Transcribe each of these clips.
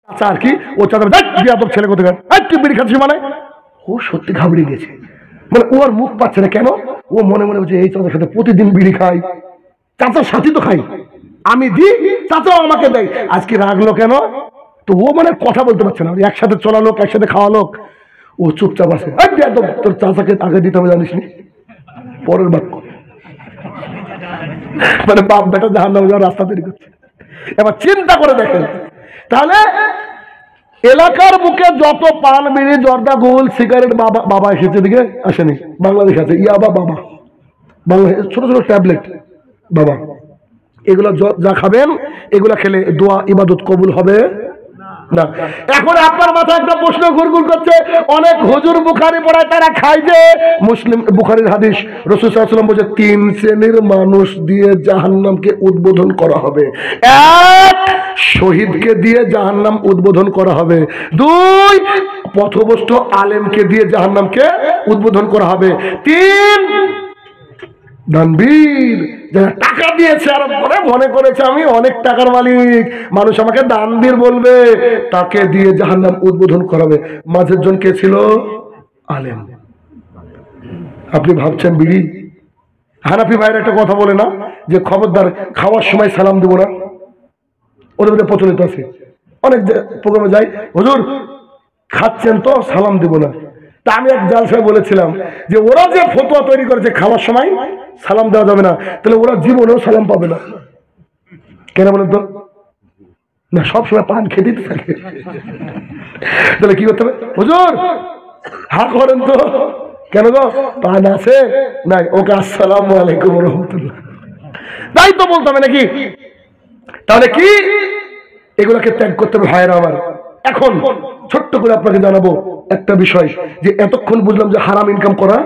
আচ্ছা আর কি ও চাচা বিয়াদব ছেলে কোথায় তুই বিড়ি খাচ্ছিস মানে ও সত্যি ঘাবড়ে গেছে মানে ওর মুখ পাচ্ছে না কেন ও মনে মনে হচ্ছে এই চাচার সাথে প্রতিদিন বিড়ি খাই চাচার সাথে তো খাই আমি দিই চাচাও আমাকে দেয় আজকে রাগলো কেন তো ও মানে কথা বলতে পারছে না একসাথে চলা লোক একসাথে খাওয়া লোক ও চুপচাপ আছে তোর চাচাকে আগে দিতে হবে জানিস নি পরের বাক্য মানে বাপ বেটা জাহান্নামে যাওয়ার রাস্তা তৈরি করছে এবার চিন্তা করে দেখেন তাহলে এলাকার বুকে যত পান বিড়ি জর্দা গোল সিগারেট বাবা এসেছে দিকে আসেনি বাংলাদেশ আছে ইয়াবা বাবা বাংলাদেশ ছোট ছোট ট্যাবলেট বাবা এগুলো যা খাবেন এগুলা খেলে দোয়া ইবাদত কবুল হবে না এখন আপনার মাথায় একটা প্রশ্ন ঘুরঘুর করছে অনেক হুজুর বুখারী পড়ায় তারা খায় যে মুসলিম বুখারীর হাদিস রাসূল সাল্লাল্লাহু আলাইহি ওয়াসাল্লাম বলেছে 3 শ্রেণীর মানুষ দিয়ে জাহান্নামকে উদ্বোধন করা হবে 1 শহীদকে দিয়ে জাহান্নাম উদ্বোধন করা হবে 2 পথভ্রষ্ট আলেমকে দিয়ে জাহান্নামকে উদ্বোধন করা হবে 3 দানবীর যারা টাকা দিয়েছে আর মনে করেছে আমি অনেক টাকার মালিক মানুষ আমাকে দানবীর বলবে তাকে দিয়ে জাহান্নাম উদ্বোধন করাবে মাঝের জন কে ছিল আলেম আপনি ভাবছেন বিড়ি হানাফি ভাইয়ের একটা কথা বলে না যে খবরদার খাওয়ার সময় সালাম দেব না ওদের মধ্যে প্রচলিত আছে অনেক প্রোগ্রামে যাই হুজুর খাচ্ছেন তো সালাম দেব না তা আমি এক জালসায় বলেছিলাম যে ওরা যে ফতোয়া তৈরি করেছে খাওয়ার সময় সালাম দেওয়া যাবে না তাহলে ওরা জীবনেও সালাম পাবে না কেন বলেন তো না সবসময় পান খেতেই থাকে তাহলে কি করতে হবে হুজুর হা করেন তো কেন গো পান আছে নাই ওকে আসসালামু আলাইকুম ওয়া রাহমাতুল্লাহ তাই তো বলতে হবে নাকি তাহলে কি এগুলোকে ত্যাগ করতে হবে ভাইয়েরা আমার এখন ছোট্ট করে আপনাকে জানাবো একটা বিষয় যে এতক্ষণ বুঝলাম যে হারাম ইনকাম করা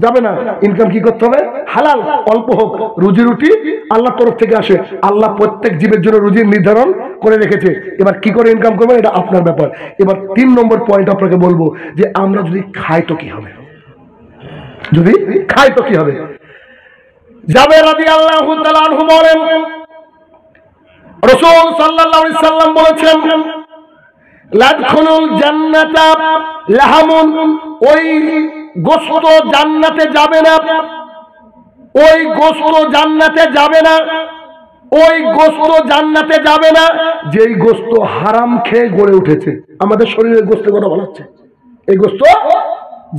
যাবে না ইনকাম কি করতে হবে হালাল অল্প হোক রুজি রুটি আল্লাহর তরফ থেকে আসে আল্লাহ প্রত্যেক জীবের জন্য রুজির নির্ধারণ করে রেখেছে এবার কি করে ইনকাম করবেন এটা আপনার ব্যাপার এবার 3 নম্বর পয়েন্ট আপনাকে বলবো যে আমরা যদি খাই তো কি হবে যদি খাই তো কি হবে জাবের রাদিয়াল্লাহু তাআলা আনহু বলেন রাসূল সাল্লাল্লাহু আলাইহি সাল্লাম বলেছেন লাদখুলুল জান্নাতা লাহামুন ওই গোশত জান্নাতে যাবে না ওই গোশত জান্নাতে যাবে না ওই গোশত জান্নাতে যাবে না যেই গোশত হারাম খেয়ে গড়ে উঠেছে আমাদের শরীরের গোশতের কথা বলা হচ্ছে এই গোশত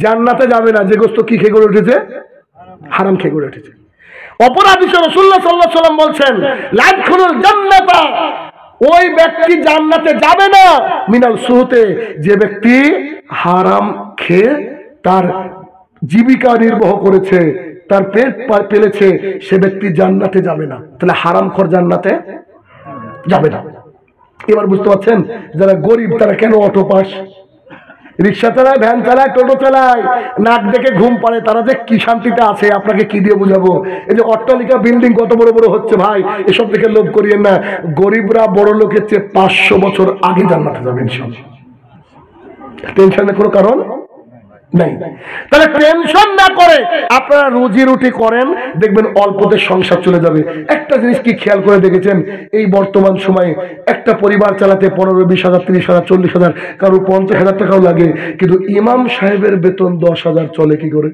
জান্নাতে যাবে না যে গোশত কি খেয়ে গড়ে উঠেছে হারাম খেয়ে গড়ে উঠেছে অপর হাদিসে রাসূলুল্লাহ সাল্লাল্লাহু আলাইহি ওয়াসাল্লাম বলছেন লাদখুলুল জান্নাতা ওই ব্যক্তি জান্নাতে যাবে না মিনাল সুহতে যে ব্যক্তি হারাম খেয়ে তার জীবিকা নির্বাহ করেছে তার পেট পেলেছে সে ব্যক্তি জান্নাতে যাবে না তাহলে হারামখোর জান্নাতে যাবে না এবার বুঝতে পারছেন যারা গরিব তারা কেন অটো পাস রিক্সা চালায় ভ্যান চালায় টোটো চালায় নাক দেখে ঘুম পাড়ে তারা যে কি শান্তিতে আছে আপনাকে কি দিয়ে বুঝাবো এই যে অট্টালিকা বিল্ডিং কত বড় বড় হচ্ছে ভাই এসব দেখে লোভ করিয়েন না গরিবরা বড় লোকের চেয়ে 500 বছর আগে জান্নাতে যাবে ইনশাআল্লাহ টেনশনের কোনো কারণ নাই তাহলে টেনশন না করে আপনারা রুজি রুটি করেন দেখবেন অল্পতে সংসার চলে যাবে একটা জিনিস কি খেয়াল করে দেখেছেন এই বর্তমান সময়ে একটা পরিবার চালাতে 15-20,000 30,000 40,000 কারো 50,000 টাকাও লাগে কিন্তু ইমাম সাহেবের বেতন 10,000 চলে কি করে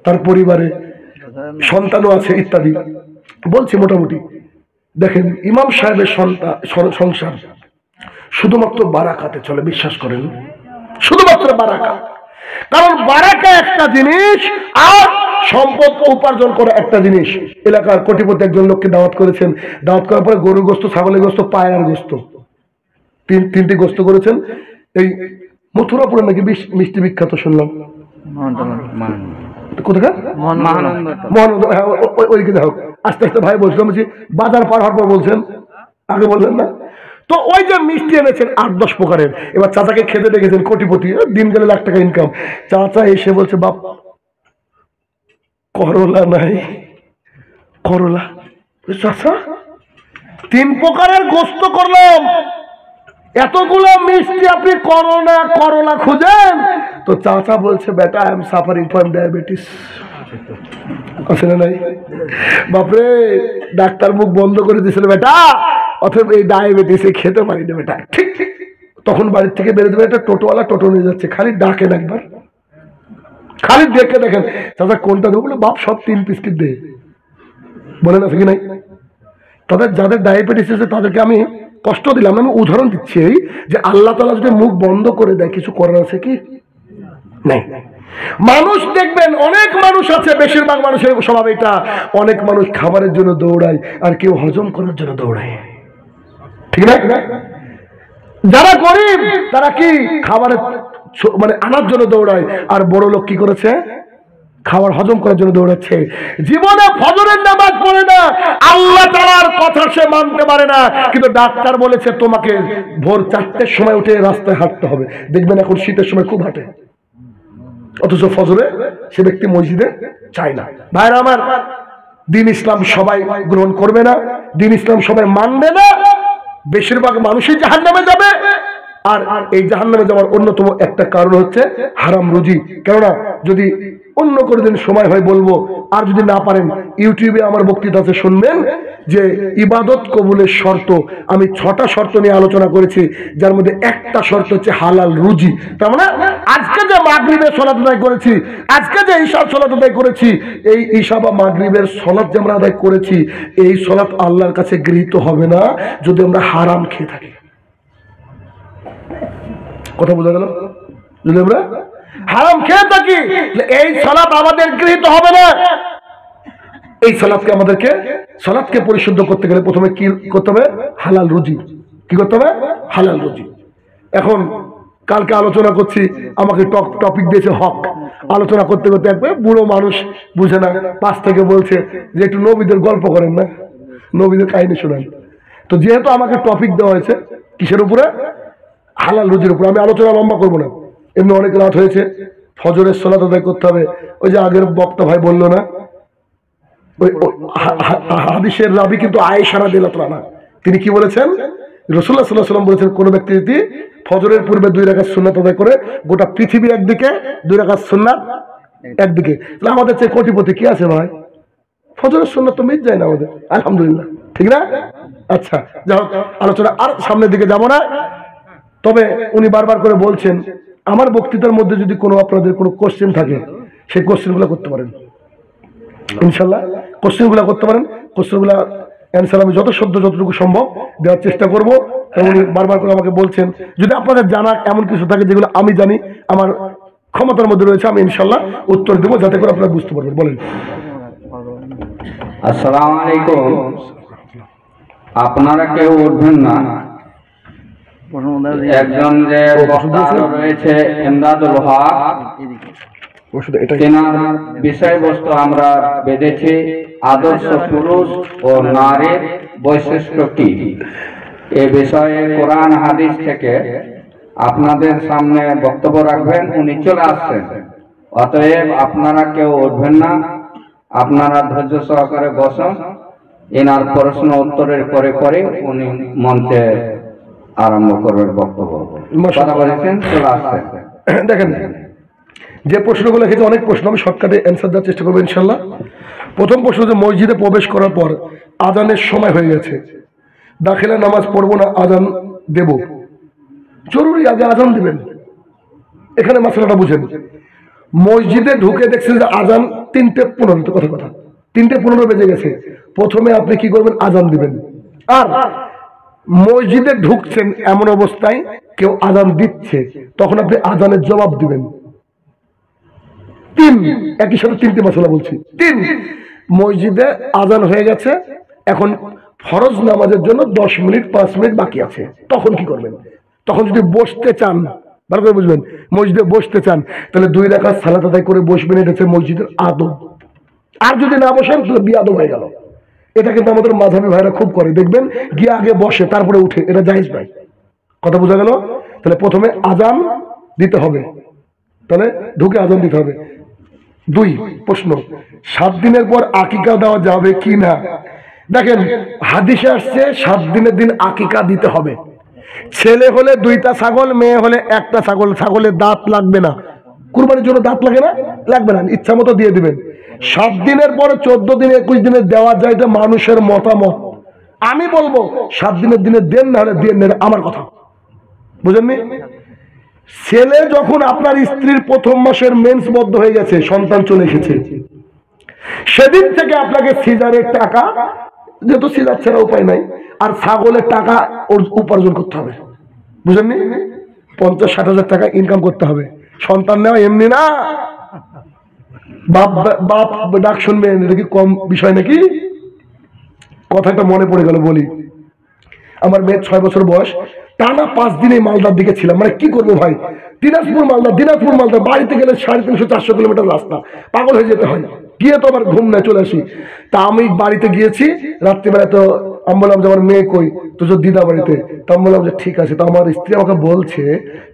তার পরিবারে সন্তানও আছে ইত্যাদি বলছি মোটামুটি দেখেন ইমাম সাহেবের সংসার শুধুমাত্র বারাকাতে চলে বিশ্বাস করেন শুধুমাত্র বারাকা কারণ বারাকা একটা জিনিস আর সম্পদ উপার্জন করা একটা জিনিস এলাকার কোটিপতি একজন লোককে দাওয়াত করেছেন দাওয়াত করার পরে গরুর গোশত ছাগলের গোশত পায়রার গোশত তিনটি গোশত করেছেন এই মথুরাপুরে নাকি মিষ্টি বিখ্যাত শুনলাম কোথাকার মহানন্দ ওইদিকে যাও আস্তে আস্তে ভাই বলছিলাম বাজার পার হওয়ার পর বলছেন আগে বললেন না তো ওই যে মিষ্টি এনেছেন 8-10 প্রকারের এবার চাচাকে খেতে দেখেছেন কোটিপতি দিন গেলে লাখ টাকা ইনকাম চাচা এসে বলছে বাপ করলা নাই করলা চাচা 3 প্রকারের গোশত করলাম এতগুলো মিষ্টি আপনি করলা খুঁজেন তো চাচা বলছে বেটা I am suffering from diabetes আছে না নাই বাপরে ডাক্তার মুখ বন্ধ করে দিয়েছিল বেটা অথবা এই ডায়াবেটিসে খেতে পারি না বেটা, ঠিক ঠিক। তখন বাড়ির থেকে বেরোতে দেবে, একটা টোটোওয়ালা টোটো নিয়ে যাচ্ছে, খালি ডাকেন একবার, খালি দেখে দেখেন দাদা কোনটা দেবো, বলে বাপ সব 3 পিস দে, বলেন আছে কি নাই? তাদের যাদের ডায়াবেটিস আছে তাদেরকে আমি কষ্ট দিলাম, আমি উদাহরণ দিচ্ছি যে আল্লাহ তাআলা যদি মুখ বন্ধ করে দেয় কিছু করার আছে কি নাই? মানুষ দেখবেন অনেক মানুষ আছে, বেশিরভাগ মানুষের স্বভাব এটা, অনেক মানুষ খাবারের জন্য দৌড়ায় আর কেউ হজম করার জন্য দৌড়ায়, ঠিক না? যারা গরিব তারা কি খাবারের মানে আনার জন্য দৌড়ায়, আর বড় লোক কি করেছে, খাবার হজম করার জন্য দৌড়াচ্ছে। জীবনে ফজরের নামাজ পড়ে না, আল্লাহ তাআলার কথা সে মানতে পারে না, কিন্তু ডাক্তার বলেছে তোমাকে ভোর 4টের সময় উঠে রাস্তায় হাঁটতে হবে। দেখবেন এখন শীতের সময় খুব হাঁটে, অথচ ফজরে সে ব্যক্তি মসজিদে চায় না। ভাইরা আমার, দ্বীন ইসলাম সবাই গ্রহণ করবে না, দ্বীন ইসলাম সবাই মানবে না, বেশিরভাগ মানুষই জাহান্নামে যাবে। আর এই জাহান্নামে যাওয়ার অন্যতম একটা কারণ হচ্ছে হারাম রুজি। কেননা যদি অন্য কোনো দিন সময় হয় বলবো, আর যদি না পারেন ইউটিউবে আমার বক্তৃতা আছে শুনবেন, যে ইবাদত কবুলের শর্ত আমি 6টা শর্ত নিয়ে আলোচনা করেছি, যার মধ্যে একটা শর্ত হচ্ছে হালাল রুজি। তার মানে আজকে যে মাগরিবের সালাত আদায় করেছি, আজকে যে ঈশার সালাত আদায় করেছি, এই ঈশা বা মাগরিবের সালাত যে আমরা আদায় করেছি, এই সালাত আল্লাহর কাছে গৃহীত হবে না যদি আমরা হারাম খেয়ে থাকি। কথা বোঝা গেল? যদি আমরা হারাম খেয়ে থাকি এই সালাত আমাদের গৃহীত হবে না। এই সালাতকে পরিশুদ্ধ করতে গেলে প্রথমে কি করতে হবে? হালাল রুজি। কি করতে হবে? হালাল রুজি। এখন কালকে আলোচনা করছি, আমাকে টপিক দিয়েছে হক, আলোচনা করতে করতে একবার বুড়ো মানুষ বুঝে না, পাশ থেকে বলছে যে একটু নবীদের গল্প করেন না, নবীদের কাহিনী শোনান। তো যেহেতু আমাকে টপিক দেওয়া হয়েছে কিসের উপরে? হালাল রুজির উপরে। আমি আলোচনা লম্বা করবো না, এমনি অনেক রাত হয়েছে, ফজরের সালাত আদায় করতে হবে। ওই যে আগের বক্তা ভাই বললো না, ওই হাদিসের রাবি কিন্তু আয়েশা রাদিয়াল্লাহু আনহা, তিনি কি বলেছেন? রাসূলুল্লাহ সাল্লাল্লাহু আলাইহি ওয়াসাল্লাম বলেছেন, কোন ব্যক্তি যদি ফজরের পূর্বে 2 রাকাত সুন্নাত আদায় করে, গোটা পৃথিবী একদিকে, 2 রাকাত সুন্নাত একদিকে। তাহলে আমাদের চেয়ে কোটিপতি কি আছে ভাই? ফজরের সুন্নাত তো মিট যায় না আমাদের, আলহামদুলিল্লাহ, ঠিক না? আচ্ছা, যাই হোক, আলোচনা আর সামনের দিকে যাব না। তবে উনি বারবার করে বলছেন, আমার বক্তৃতার মধ্যে যদি কোনো আপনাদের কোনো কোশ্চেন থাকে, সেই কোশ্চেনগুলো করতে পারেন ইনশাল্লাহ, কোশ্চেনগুলো করতে পারেন। কোশ্চেনগুলো অ্যান্সার আমি যতটুকু সম্ভব দেওয়ার চেষ্টা করবো। উনি বারবার করে আমাকে বলছেন, যদি আপনাদের জানা এমন কিছু থাকে যেগুলো আমি জানি, আমার ক্ষমতার মধ্যে রয়েছে, আমি ইনশাল্লাহ উত্তর দেবো, যাতে করে আপনারা বুঝতে পারবেন। বলেন। আসসালামু আলাইকুম। আপনারা কেউ উঠবেন না, একজন যে বক্তা রয়েছে ইমদাদুল হক, তেনার বিষয়বস্তু আমরা বেঁধেছি আদর্শ পুরুষ ও নারীর বৈশিষ্ট্য কি, এ বিষয়ে কোরআন হাদিস থেকে আপনাদের সামনে বক্তব্য রাখবেন। উনি চলে আসছেন, অতএব আপনারা কেউ উঠবেন না, আপনারা ধৈর্য সহকারে বসুন। এনার প্রশ্ন উত্তরের পরে পরে উনি মঞ্চে আরম্ভ করবেন বক্তব্য। কথা বলেছেন, চলে আসছেন। দেখেন, যে প্রশ্নগুলো এসেছে অনেক প্রশ্ন, আমি শর্টকাটে অ্যান্সার দেওয়ার চেষ্টা করবো ইনশাল্লাহ। প্রথম প্রশ্ন, যে মসজিদে প্রবেশ করার পর আজানের সময় হয়ে গেছে, দাখিলা নামাজ পড়বো না আজান দেব? জরুরি আগে আজান দিবেন। এখানে মাসলাটা বুঝেন, মসজিদে ঢুকে দেখছেন যে আজান 3:15, কথা 3:15 বেজে গেছে, প্রথমে আপনি কি করবেন? আজান দিবেন। আর মসজিদে ঢুকছেন এমন অবস্থায় কেউ আজান দিচ্ছে, তখন আপনি আজানের জবাব দিবেন। 3, একই সাথে 3টে মাসলা বলছি। 3, মসজিদে আজান হয়ে গেছে, এখন ফরজ নামাজের জন্য 10 মিনিট 5 মিনিট বাকি আছে, তখন কি করবেন? তখন যদি বসতে চান, ভালো করে বুঝবেন, মসজিদে বসতে চান, তাহলে 2 রাকাত সালাত আদায় করে বসবেন, এটা হচ্ছে মসজিদের আদব। আর যদি না বসেন তাহলে বিআদব হয়ে গেল। এটা কিন্তু আমাদের মাযহাবী ভাইরা খুব করে, দেখবেন গিয়ে আগে বসে তারপরে উঠে, এটা জায়েজ নাই। কথা বোঝা গেল? তাহলে প্রথমে আজান দিতে হবে, তাহলে ঢুকে আজান দিতে হবে। 2, প্রশ্ন, 7 দিনের পর আকিকা দেওয়া যাবে কি না? দেখেন, হাদিসে আসছে 7 দিনের দিন আকিকা দিতে হবে। ছেলে হলে 2টা ছাগল, মেয়ে হলে 1টা ছাগল। ছাগলের দাঁত লাগবে না, কুরবানির জন্য দাঁত লাগে না, লাগবে না, ইচ্ছা মতো দিয়ে দিবেন। 7 দিনের পরে 14 দিন 21 দিনে দেওয়া যায়, এটা মানুষের মতামত। আমি বলবো 7 দিনের দিনে দেন, না হলে দেন না, আমার কথা বুঝেননি? ছেলে যখন আপনার স্ত্রীর প্রথম মাসের মেন্স বদ্ধ হয়ে গেছে, সন্তান চলে এসেছে, সেদিন থেকে আপনাকে সিজারের টাকা, যেহেতু সিজার ছাড়া উপায় নাই, আর ছাগলের টাকা উপার্জন করতে হবে, বুঝেননি? 50-60 হাজার টাকা ইনকাম করতে হবে। সন্তান নেওয়া এমনি না, বাপ বাপ ডাক শুনবেন, এটা কি কম বিষয় নাকি? কথাটা মনে পড়ে গেল, বলি। আমার মেয়ের 6 বছর বয়স, টানা 5 দিনে মালদার দিকে ছিলাম। মানে কি করবো ভাই, দিনাজপুর মালদা, দিনাজপুর মালদা, বাড়িতে গেলে 350-400 কিলোমিটার রাস্তা, পাগল হয়ে যেতে হয়। গিয়ে তো আবার ঘুম না, চলে আসি। তা আমি বাড়িতে গিয়েছি রাত্রিবেলায়, তো আমি বললাম যে আমার মেয়ে কই, তো দিদা বাড়িতে। তো আমি বললাম যে ঠিক আছে। তো আমার স্ত্রী আমাকে বলছে,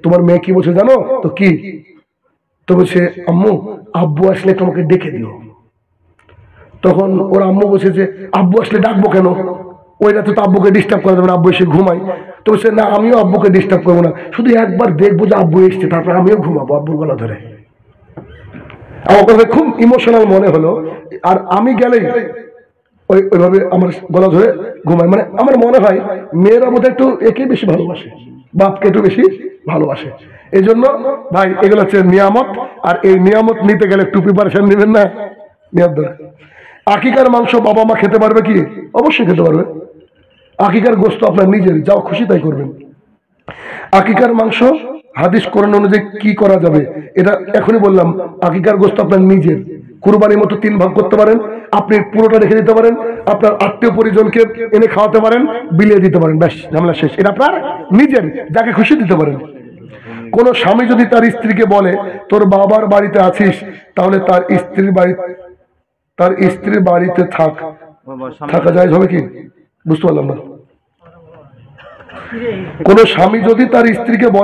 তোমার মেয়ে কি বলছে জানো তো? কি তো বলছে, আম্মু আব্বু আসলে তোমাকে ডেকে দিও। তখন ওর আম্মু বলছে যে আব্বু আসলে ডাকবো কেন, ওই রাতে তো আব্বুকে ডিস্টার্ব করা যাবে না, আব্বু এসে ঘুমাই। তো বলছে না, আমিও আব্বুকে ডিস্টার্ব করবো না, শুধু একবার দেখবো যে আব্বু এসছে, তারপর আমিও ঘুমাবো আব্বুর গলা ধরে। আমার কাছে খুব ইমোশনাল মনে হলো। আর আমি গেলেই ওইভাবে আমার গলা ধরে ঘুমাই। মানে আমার মনে হয় মেয়েরা বোধহয় একটু একে বেশি ভালোবাসে, বাপকে একটু বেশি ভালোবাসে। এই জন্য ভাই এগুলো হচ্ছে নিয়ামত, আর এই নিয়ামত নিতে গেলে একটু প্রিপারেশন নেবেন না, নেওয়ার দরকার। আকিকার মাংস বাবা মা খেতে পারবে কি? অবশ্যই খেতে পারবে। আকিকার গোশত আপনার নিজের, যা খুশি তাই করবেন। আকিকার মাংস হাদিস কোরআন অনুযায়ী কি করা যাবে এটা এখনই বললাম। আকিকার গোশত আপনার নিজের, কুরবানির মতো 3 ভাগ করতে পারেন, আপনি পুরোটা রেখে দিতে পারেন, আপনার আত্মীয় পরিজনকে এনে খাওয়াতে পারেন, বিলিয়ে দিতে পারেন, ব্যাস ঝামেলা শেষ। এটা আপনার নিজের, যাকে খুশি দিতে পারেন। কোন স্বামী যদি তার স্ত্রীকে বলে তোর বাবার বাড়িতে আছিস, তাহলে তার স্ত্রীর বাড়িতে থাকা যায় হবে কি? বুঝতে পারলাম না। কোন স্বামী যদি তার স্ত্রীকে বলে